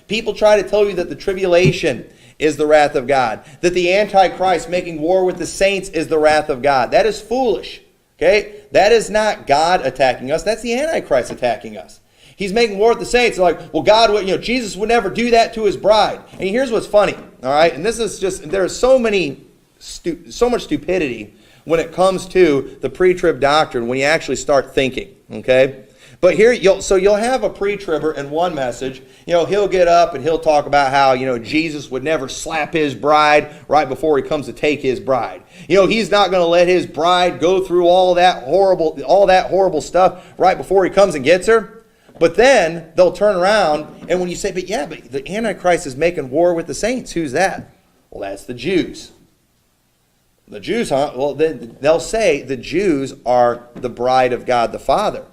People try to tell you that the tribulation is the wrath of God, that the Antichrist making war with the saints is the wrath of God. That is foolish. Okay? That is not God attacking us. That's the Antichrist attacking us. He's making war with the saints. They're like, well, God would, Jesus would never do that to his bride. And here's what's funny, all right? And this is just, there is so much stupidity when it comes to the pre-trib doctrine when you actually start thinking, okay? But here, you'll have a pre-tribber in one message. He'll get up and he'll talk about how, Jesus would never slap his bride right before he comes to take his bride. He's not going to let his bride go through all that horrible stuff right before he comes and gets her. But then they'll turn around, and when you say, but the Antichrist is making war with the saints, who's that? Well, that's the Jews. The Jews, huh? Well, then they'll say the Jews are the bride of God the Father.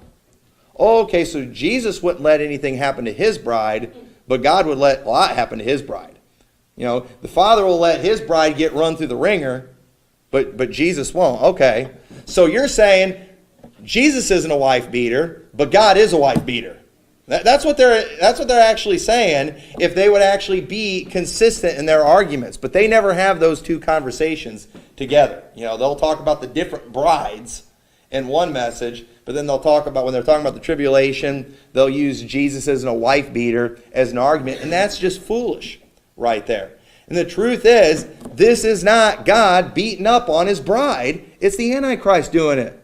Okay, so Jesus wouldn't let anything happen to his bride, but God would let a lot happen to his bride. The Father will let his bride get run through the ringer, but Jesus won't. Okay, so you're saying Jesus isn't a wife beater, but God is a wife beater. That's what they're actually saying if they would actually be consistent in their arguments. But they never have those two conversations together. They'll talk about the different brides in one message, but then they'll talk about, when they're talking about the tribulation, they'll use Jesus as a wife beater as an argument, and that's just foolish right there. And the truth is, this is not God beating up on his bride. It's the Antichrist doing it.